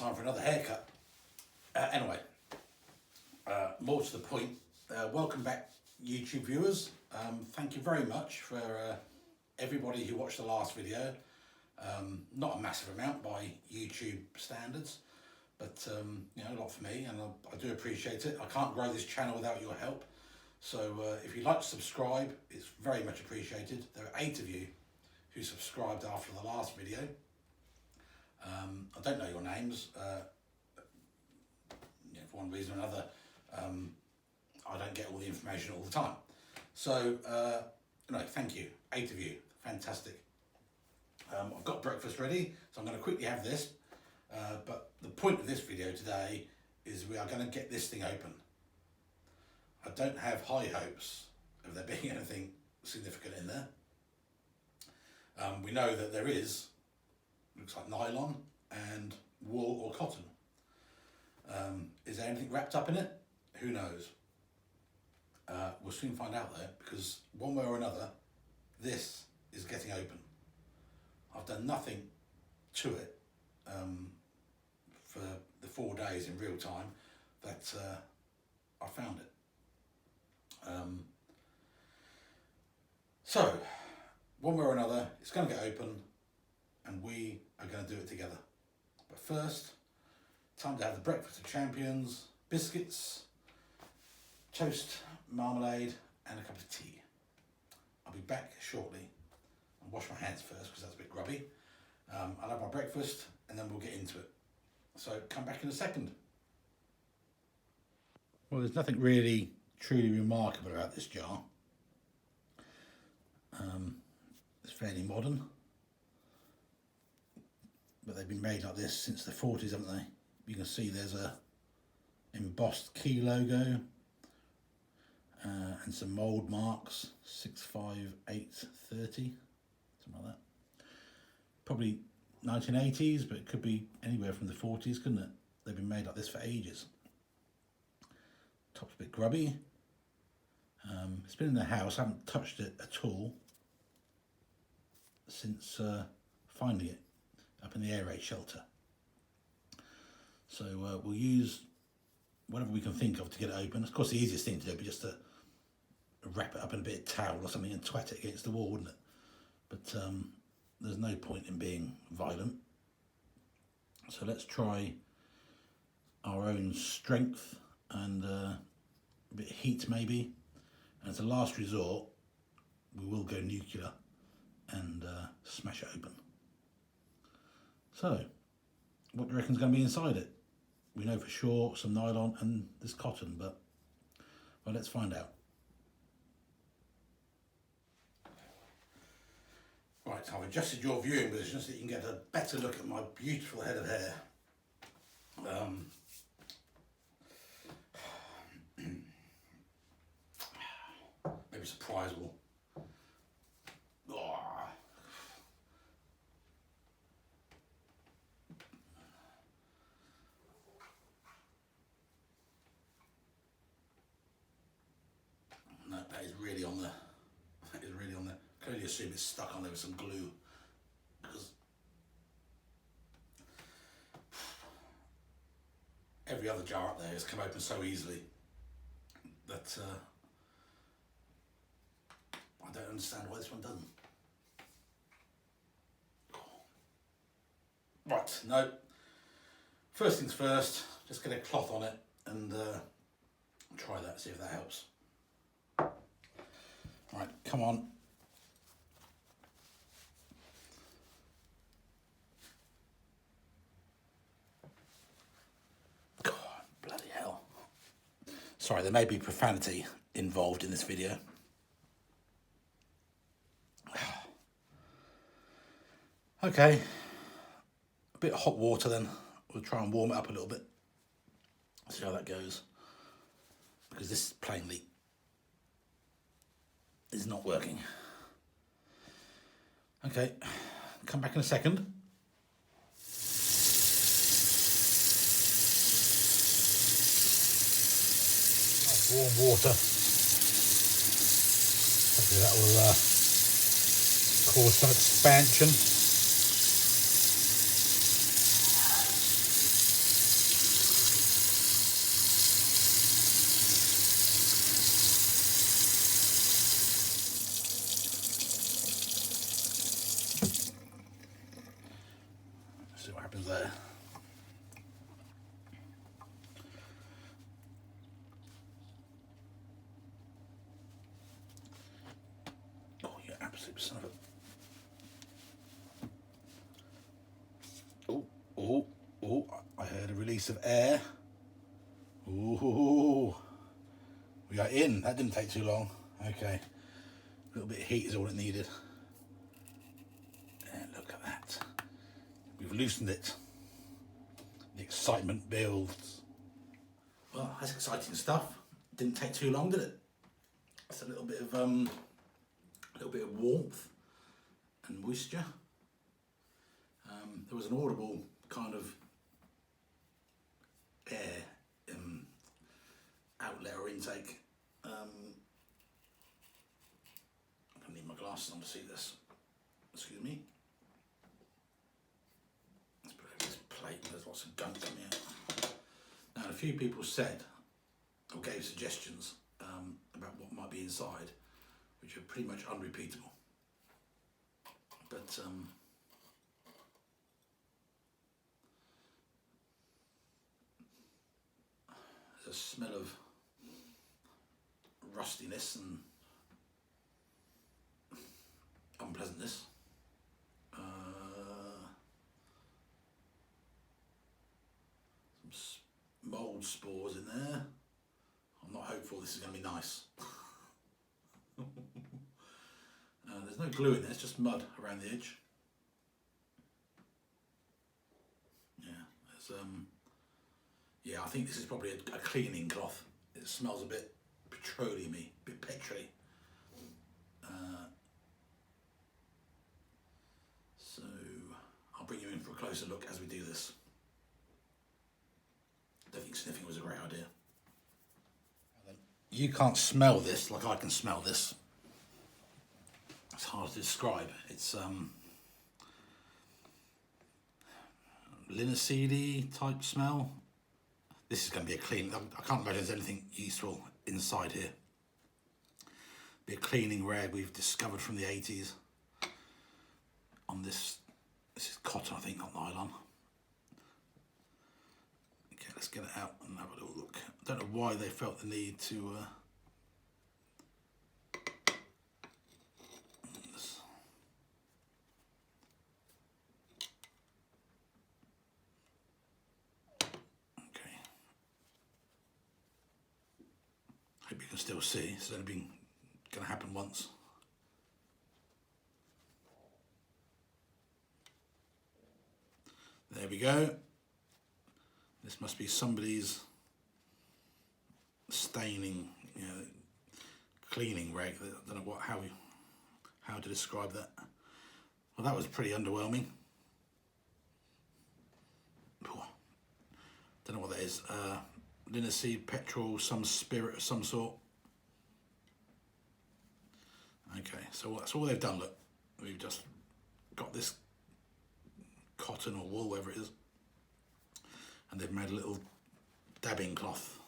time for another haircut. Anyway, more to the point, welcome back YouTube viewers. Thank you very much for everybody who watched the last video. Not a massive amount by YouTube standards, but you know, a lot for me, and I do appreciate it. I can't grow this channel without your help, so if you'd like to subscribe, it's very much appreciated. There are 8 of you who subscribed after the last video. I don't know your names. Yeah, for one reason or another, I don't get all the information all the time. So, no, thank you, 8 of you, fantastic. I've got breakfast ready, so I'm going to quickly have this. But the point of this video today is we are going to get this thing open. I don't have high hopes of there being anything significant in there. We know that there is, looks like nylon and wool or cotton. Is there anything wrapped up in it? Who knows? We'll soon find out though, because one way or another, this is getting open. I've done nothing to it for the 4 days in real time that I found it. So, one way or another, it's going to get open and we are going to do it together. But first, time to have the breakfast of champions, biscuits, toast, marmalade and a cup of tea. I'll be back shortly. I'll wash my hands first because that's a bit grubby. I'll have my breakfast and then we'll get into it. So come back in a second. Well, there's nothing really truly remarkable about this jar. It's fairly modern, but they've been made like this since the 40s, haven't they? You can see there's a embossed key logo and some mould marks, 65830, something like that. Probably 1980s, but it could be anywhere from the 40s, couldn't it? They've been made like this for ages. Top's a bit grubby. It's been in the house, I haven't touched it at all since finding it up in the air raid shelter. So we'll use whatever we can think of to get it open. Of course, the easiest thing to do would be just to wrap it up in a bit of towel or something and twat it against the wall, wouldn't it? But there's no point in being violent. So let's try our own strength and a bit of heat maybe. And as a last resort, we will go nuclear and smash it open. So, what do you reckon is going to be inside it? We know for sure some nylon and this cotton, but well, let's find out. Right, I've adjusted your viewing position so that you can get a better look at my beautiful head of hair. Maybe surprisable. Oh. No, that is really on there. That is really on there. I can only assume it's stuck on there with some glue, because every other jar up there has come open so easily that I don't understand why this one doesn't. Right, no. First things first, just get a cloth on it and try that, see if that helps. Right, come on. God, bloody hell. Sorry, there may be profanity involved in this video. Okay, a bit of hot water then. We'll try and warm it up a little bit. See how that goes. Because this plainly is not working. Okay, come back in a second. Nice warm water. Hopefully that will cause some expansion. see what happens there. Oh, you absolute son of a... Oh, oh, oh, I heard a release of air. Ooh, we are in. That didn't take too long. Okay, a little bit of heat is all it needed. And look at that. We've loosened it. The excitement builds. Well, that's exciting stuff. Didn't take too long, did it? That's a little bit of warmth and moisture. There was an audible kind of air outlet or intake. I need my glasses on to see this. Excuse me. Let's put over this plate. There's lots of gunk coming out. Now, a few people said or gave suggestions about what might be inside, which are pretty much unrepeatable. But there's a smell of rustiness and unpleasantness. Some mould spores in there. I'm not hopeful this is going to be nice. There's no glue in there, it's just mud around the edge. Yeah, I think this is probably a cleaning cloth. It smells a bit petroleum-y, a bit petrol-y. So I'll bring you in for a closer look as we do this. I don't think sniffing was a great idea. You can't smell this like I can smell this. It's hard to describe. It's linseedy type smell. This is going to be a clean. I can't imagine there's anything useful inside here. Be a cleaning rag we've discovered from the 80s. On this is cotton, I think, not nylon. Okay, let's get it out and have a little look. I don't know why they felt the need to. Hope you can still see. It's only been going to happen once. There we go. This must be somebody's staining, cleaning rag. I don't know how to describe that. Well, that was pretty underwhelming. Don't know what that is. Linseed, petrol, some spirit of some sort. Okay, so that's all they've done. Look, we've just got this cotton or wool, whatever it is, and they've made a little dabbing cloth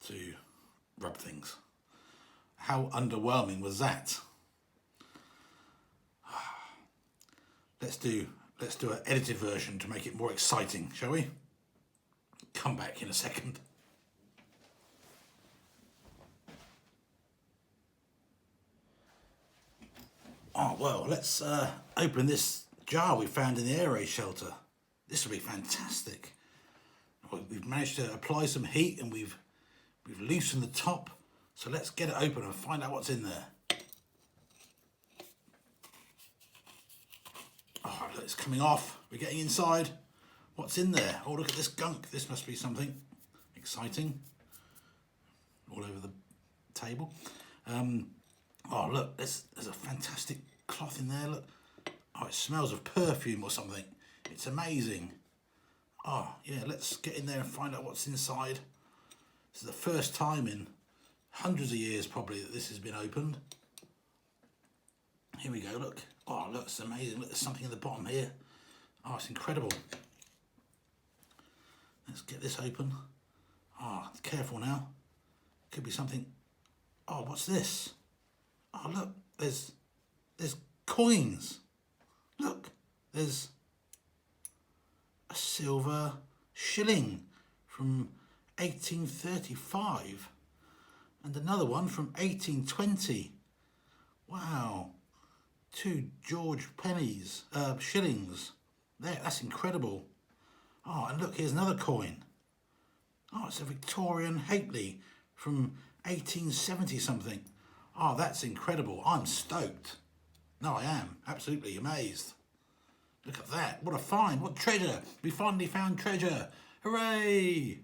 to rub things. How underwhelming was that? Let's do an edited version to make it more exciting, shall we? Come back in a second. Oh well, let's open this jar we found in the air raid shelter. This will be fantastic. We've managed to apply some heat and we've loosened the top. So let's get it open and find out what's in there. Oh, look, it's coming off. We're getting inside. What's in there? Oh, look at this gunk. This must be something exciting. All over the table. Oh, look, there's a fantastic cloth in there. Look. Oh, it smells of perfume or something. It's amazing. Oh, yeah, let's get in there and find out what's inside. This is the first time in hundreds of years, probably, that this has been opened. Here we go, look. Oh, look, it's amazing. Look, there's something at the bottom here. Oh, it's incredible. Let's get this open. Oh, careful now. Could be something. Oh, what's this? Oh, look, there's coins. Look, there's a silver shilling from 1835 and another one from 1820. Wow, 2 George pennies, shillings. There, that's incredible. Oh, and look, here's another coin. Oh, it's a Victorian halfpenny from 1870 something. Oh, that's incredible. I'm stoked. No, I am absolutely amazed. Look at that. What a find. What treasure. We finally found treasure. Hooray.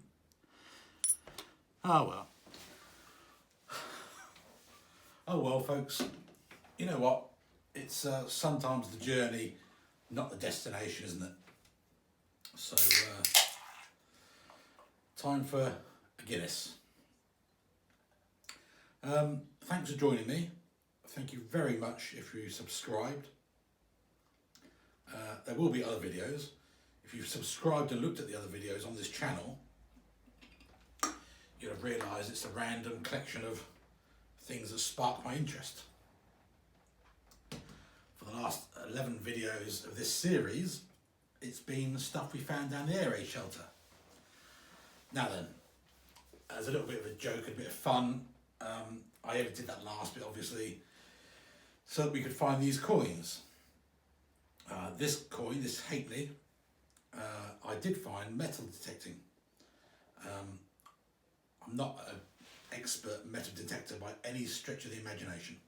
Oh, well. Oh, well, folks. You know what? It's sometimes the journey, not the destination, isn't it? So, time for a Guinness. Thanks for joining me. Thank you very much if you subscribed. There will be other videos. If you've subscribed and looked at the other videos on this channel, you'll have realised it's a random collection of things that spark my interest. For the last 11 videos of this series, it's been stuff we found down the R.A.F shelter. Now then, as a little bit of a joke, a bit of fun, I edited that last bit obviously so that we could find these coins. This coin, this halfpenny, I did find metal detecting. I'm not an expert metal detector by any stretch of the imagination.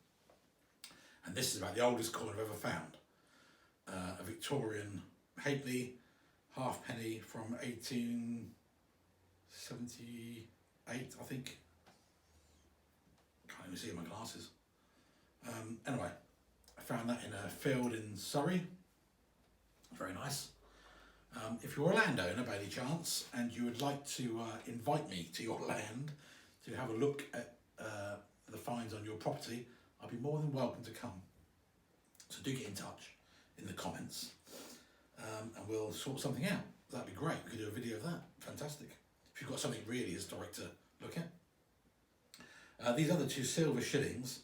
And this is about the oldest coin I've ever found. A Victorian halfpenny, halfpenny from 1878, I think. Can't even see in my glasses. Anyway, I found that in a field in Surrey. Very nice. If you're a landowner by any chance and you would like to invite me to your land to have a look at the finds on your property, I'll be more than welcome to come. So do get in touch in the comments and we'll sort something out. That'd be great. We could do a video of that. Fantastic. If you've got something really historic to look at. These other 2 silver shillings,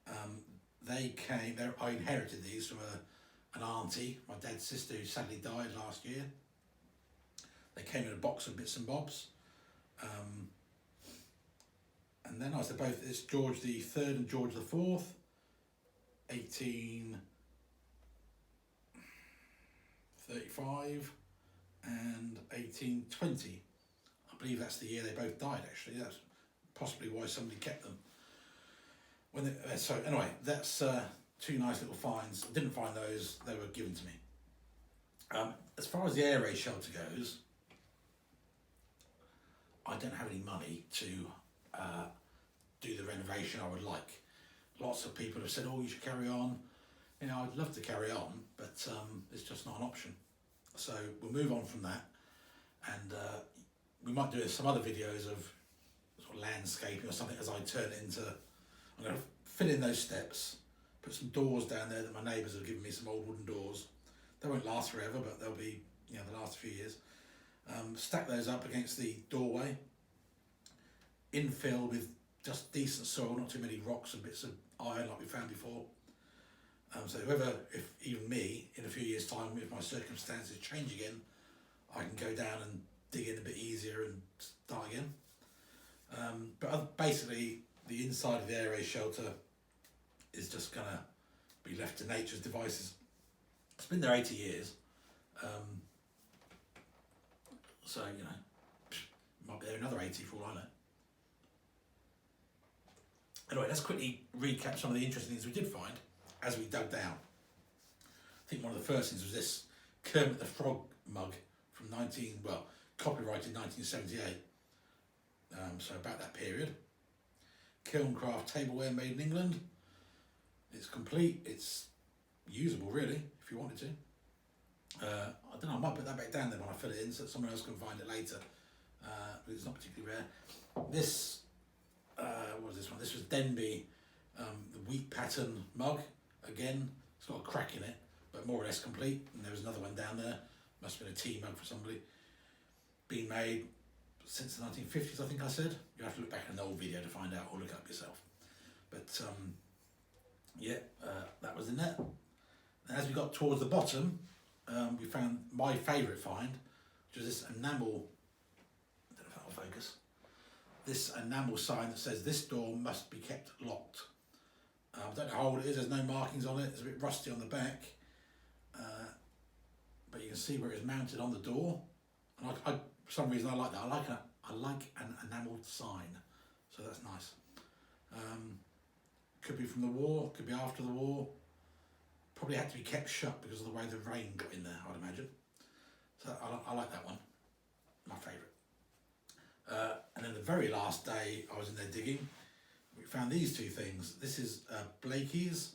I inherited these from an auntie, my dad's sister, who sadly died last year. They came in a box of bits and bobs. And then I said both, it's George the III and George the IV, 1835 and 1820. I believe that's the year they both died, actually. That's possibly why somebody kept them. So anyway, that's 2 nice little finds. I didn't find those, they were given to me. As far as the R.A.F shelter goes, I don't have any money to do the renovation I would like. Lots of people have said, oh, you should carry on. You know, I'd love to carry on, but it's just not an option. So we'll move on from that, and we might do some other videos of sort of landscaping or something as I turn it into. I'm going to fill in those steps, put some doors down there that my neighbours have given me, some old wooden doors. They won't last forever, but they'll be, you know, they'll last a few years. Stack those up against the doorway, infill with just decent soil, not too many rocks and bits of iron like we found before. So whoever, if even me, in a few years' time, if my circumstances change again, I can go down and dig in a bit easier and start again. But basically, the inside of the R.A.F shelter is just going to be left to nature's devices. It's been there 80 years. So, you know, might be there another 80 for all I know. Anyway, let's quickly recap some of the interesting things we did find as we dug down. I think one of the first things was this Kermit the Frog mug from copyrighted 1978. So about that period. Kilncraft tableware made in England. It's complete, it's usable really, if you wanted to. I don't know, I might put that back down then when I fill it in so that someone else can find it later. But it's not particularly rare. This, what was this one? This was Denby, the wheat pattern mug. Again, it's got a crack in it, but more or less complete. And there was another one down there. Must have been a tea mug for somebody. Been made since the 1950s, I think I said. You have to look back in an old video to find out or look up yourself. But yeah, that was in there. And as we got towards the bottom, we found my favourite find, which was this enamel, I don't know if that'll focus, this enamel sign that says this door must be kept locked. I don't know how old it is, there's no markings on it, it's a bit rusty on the back, but you can see where it's mounted on the door. And for some reason I like that, I like an enamelled sign, so that's nice. Could be from the war, could be after the war. Probably had to be kept shut because of the way the rain got in there, I'd imagine. So I like that one, my favourite. And then the very last day I was in there digging, we found these two things. This is Blakey's.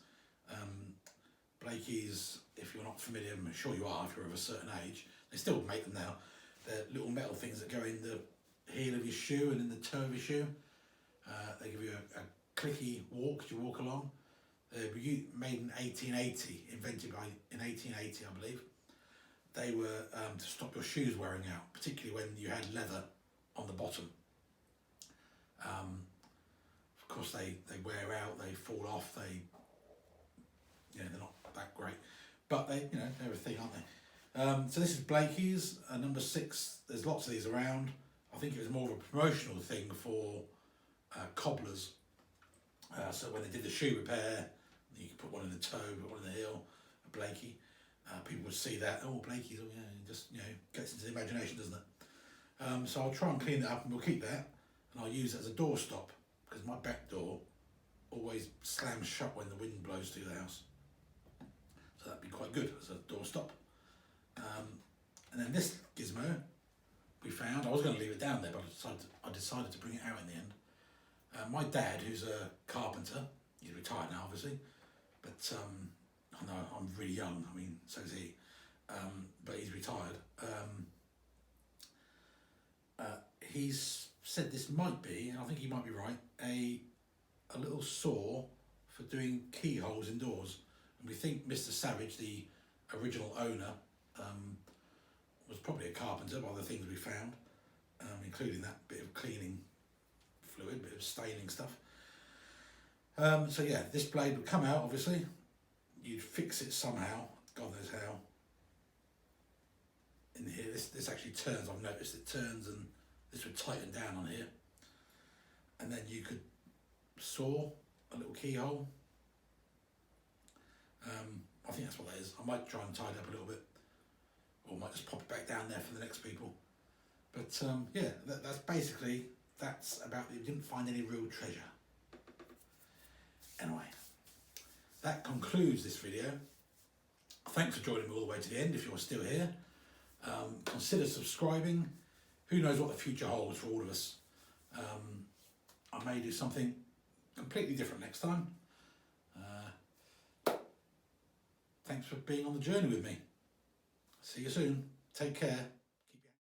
Blakey's, if you're not familiar, I'm sure you are if you're of a certain age, they still make them now. They're little metal things that go in the heel of your shoe and in the toe of your shoe. They give you a clicky walk as you walk along. They were made in 1880, invented in 1880, I believe. They were to stop your shoes wearing out, particularly when you had leather on the bottom. Of course, they wear out, they fall off, they're not that great, but they're a thing, aren't they? So this is Blakey's, number 6. There's lots of these around. I think it was more of a promotional thing for cobblers. So when they did the shoe repair, you could put one in the toe, put one in the heel, a Blakey. People would see that, oh, Blakey's, oh yeah, it just gets into the imagination, doesn't it? So I'll try and clean that up, and we'll keep that, and I'll use it as a door stop, because my back door always slams shut when the wind blows through the house. So that'd be quite good as a door stop. And then this gizmo we found, I was going to leave it down there, but I decided to bring it out in the end. My dad, who's a carpenter, he's retired now obviously, but I know I'm really young, I mean so is he, but he's retired. He's said this might be, and I think he might be right, a little saw for doing keyholes indoors. And we think Mr. Savage, the original owner, was probably a carpenter by the things we found, including that bit of cleaning fluid, bit of staining stuff. So yeah, this blade would come out, obviously. You'd fix it somehow, God knows how. In here, this actually turns, I've noticed it turns, and this would tighten down on here. And then you could saw a little keyhole. I think that's what that is. I might try and tidy up a little bit, or might just pop it back down there for the next people. But yeah, that's about it. We didn't find any real treasure. Anyway, that concludes this video. Thanks for joining me all the way to the end if you're still here. Consider subscribing. Who knows what the future holds for all of us. I may do something completely different next time. Thanks for being on the journey with me. See you soon. Take care.